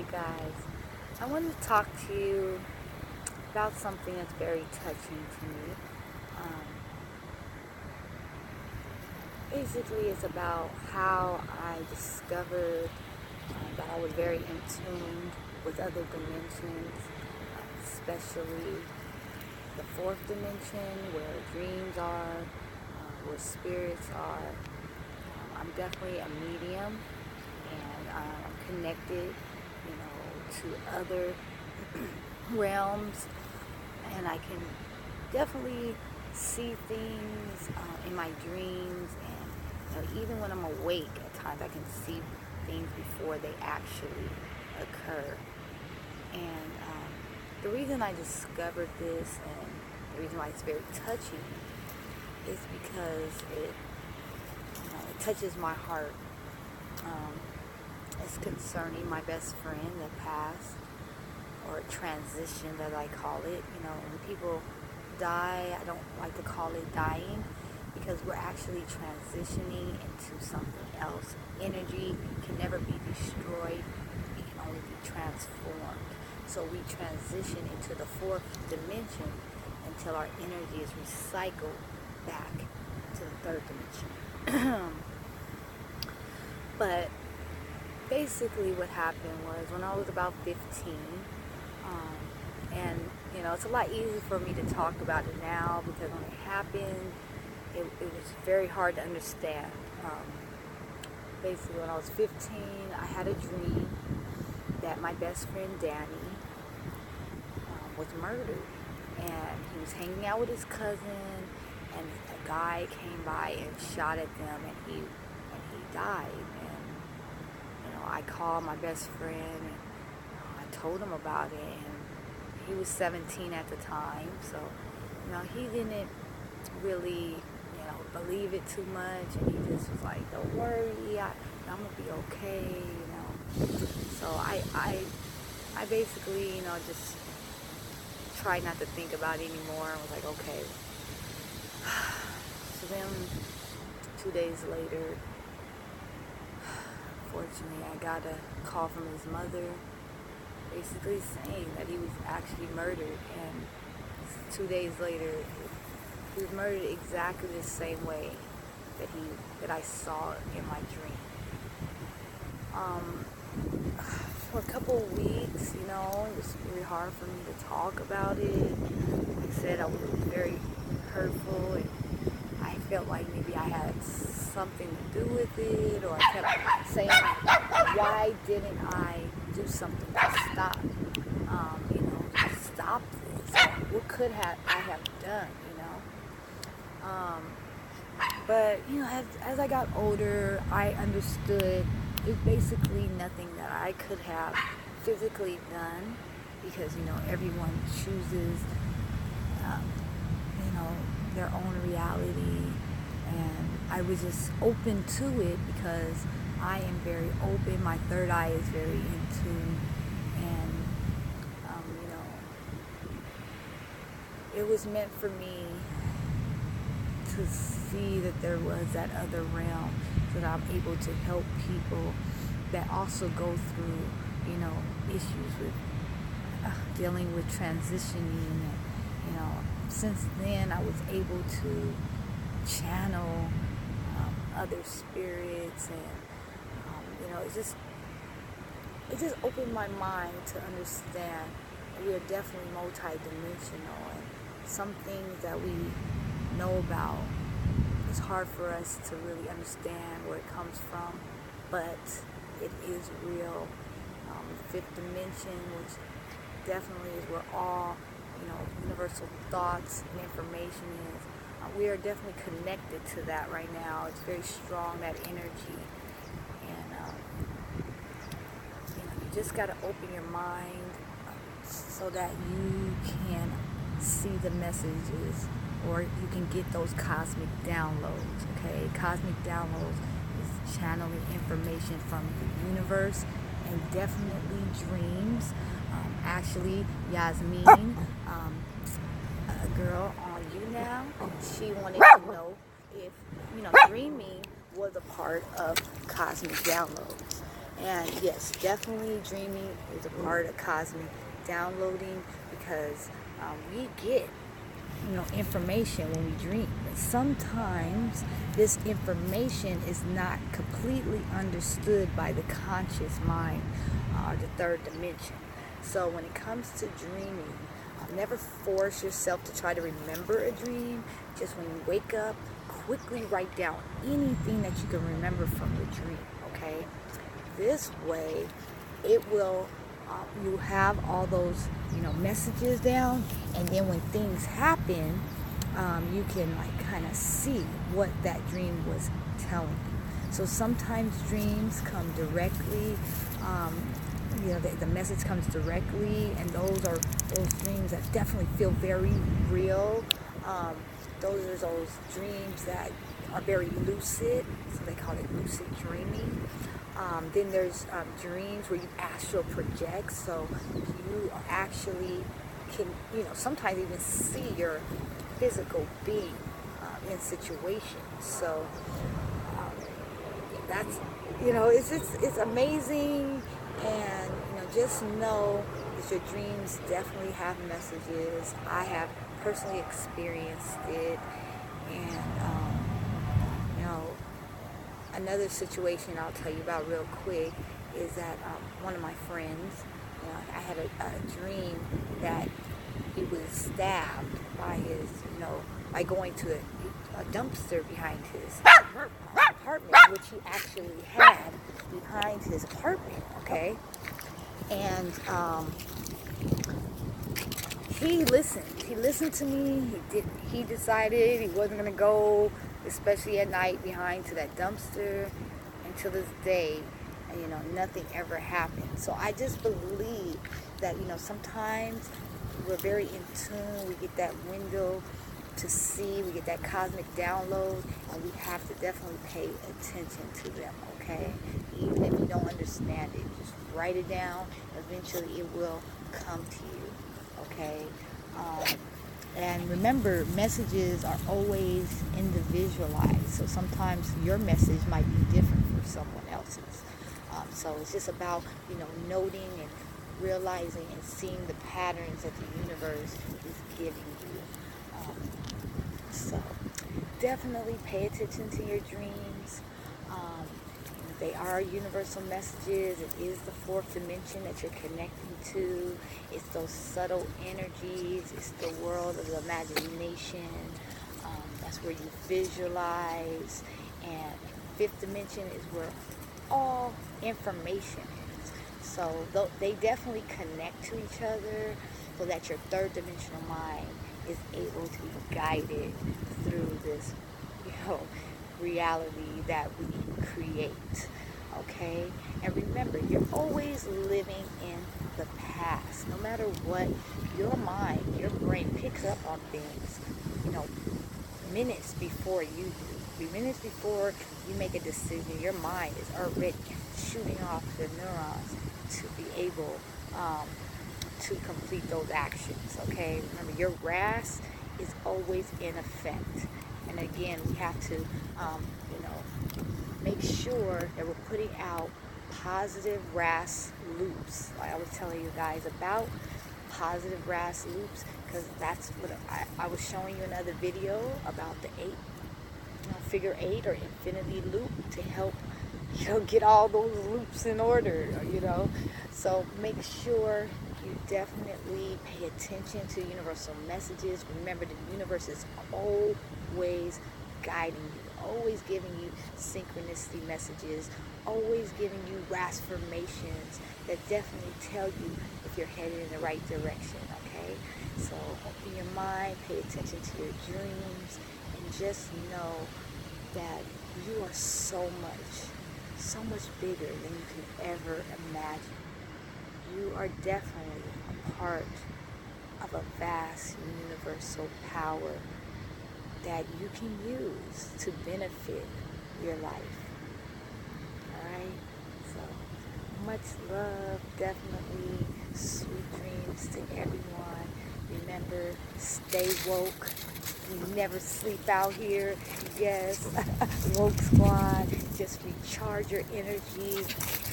Hey guys, I wanted to talk to you about something that's very touching to me. Um, Basically, it's about how I discovered that I was very in tune with other dimensions, especially the fourth dimension where dreams are, where spirits are. I'm definitely a medium and I'm connected, to other realms, and I can definitely see things in my dreams, and even when I'm awake, at times I can see things before they actually occur. And the reason I discovered this, and the reason why it's very touching, is because it touches my heart. It's concerning my best friend that passed, or transition that I call it. When people die, I don't like to call it dying, because we're actually transitioning into something else. Energy can never be destroyed, it can only be transformed. So we transition into the fourth dimension until our energy is recycled back to the third dimension. But basically what happened was, when I was about 15, and it's a lot easier for me to talk about it now, because when it happened, it was very hard to understand. Basically, when I was 15, I had a dream that my best friend Danny was murdered, and he was hanging out with his cousin, and a guy came by and shot at them, and he died. And I called my best friend, and I told him about it, and he was 17 at the time, so he didn't really believe it too much, and he just was like, "Don't worry, I'm gonna be okay," So I basically just tried not to think about it anymore. I was like, okay. So then 2 days later, fortunately, I got a call from his mother, basically saying that he was actually murdered. And 2 days later, he was murdered exactly the same way that I saw in my dream. For a couple of weeks, it was really hard for me to talk about it. Like I said, I was very hurtful, and I felt like maybe I had something to do with it, or I kept saying, why didn't I do something to stop, stop this? What could I have done, But, as I got older, I understood it's basically nothing that I could have physically done, because, everyone chooses, their own reality. And I was just open to it because I am very open. My third eye is very in tune. And, it was meant for me to see that there was that other realm, so that I'm able to help people that also go through, issues with dealing with transitioning. And, since then, I was able to channel other spirits, and it just opened my mind to understand we are definitely multi-dimensional, and some things that we know about, it's hard for us to really understand where it comes from, but it is real. The fifth dimension, which definitely is where all universal thoughts and information is, we are definitely connected to that right now. It's very strong, that energy. And you just got to open your mind so that you can see the messages, or you can get those cosmic downloads. Okay, cosmic downloads is channeling information from the universe, and definitely dreams. Actually, Yasmin, a girl on You Now, she wanted to know if dreaming was a part of cosmic downloads. And yes, definitely dreaming is a part of cosmic downloading, because we get, information when we dream. But sometimes this information is not completely understood by the conscious mind, or the third dimension. So when it comes to dreaming, never force yourself to try to remember a dream. Just when you wake up, quickly write down anything that you can remember from the dream, okay? This way, it will, you have all those, messages down, and then when things happen, you can like kind of see what that dream was telling you. So sometimes dreams come directly, the message comes directly, and those are those dreams that definitely feel very real. Those are those dreams that are very lucid, so they call it lucid dreaming. Then there's dreams where you astral project, so you actually can, sometimes even see your physical being in situations. So that's, it's amazing, and just know that your dreams definitely have messages. I have personally experienced it, and another situation I'll tell you about real quick is that one of my friends, I had a dream that he was stabbed by his, by going to a dumpster behind his apartment, which he actually had behind his apartment, okay? And he listened. He listened to me. He decided he wasn't going to go, especially at night, behind to that dumpster. Until this day, nothing ever happened. So I just believe that, sometimes we're very in tune. We get that window to see. We get that cosmic download, and we have to definitely pay attention to them, okay? Even if you don't understand it, just write it down. Eventually it will come to you, okay? And remember, messages are always individualized. So sometimes your message might be different from someone else's. So it's just about, noting and realizing and seeing the patterns that the universe is giving you. So definitely pay attention to your dreams. They are universal messages. It is the fourth dimension that you're connecting to. It's those subtle energies. It's the world of the imagination. That's where you visualize. And fifth dimension is where all information is. So they definitely connect to each other, so that your third dimensional mind is able to be guided through this, reality that we create, okay? And remember, you're always living in the past. No matter what, your mind, your brain picks up on things, minutes before you do. Minutes before you make a decision, your mind is already shooting off the neurons to be able to complete those actions, okay? Remember, your RAS is always in effect. And again, we have to, make sure that we're putting out positive RAS loops. Like I was telling you guys about positive RAS loops, because that's what I was showing you another video about the figure 8 or infinity loop to help, get all those loops in order, So make sure you definitely pay attention to universal messages. Remember, the universe is always guiding you, always giving you synchronicity messages, always giving you transformations that definitely tell you if you're headed in the right direction, okay? So open your mind, pay attention to your dreams, and just know that you are so much bigger than you could ever imagine. You are definitely a part of a vast universal power that you can use to benefit your life. Alright? So much love, definitely sweet dreams to everyone. Remember, stay woke. You never sleep out here. Yes, Woke Squad. just recharge your energy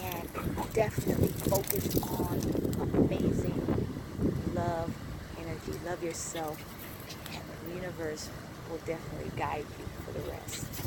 and definitely focus on amazing love energy. Love yourself, and the universe will definitely guide you for the rest.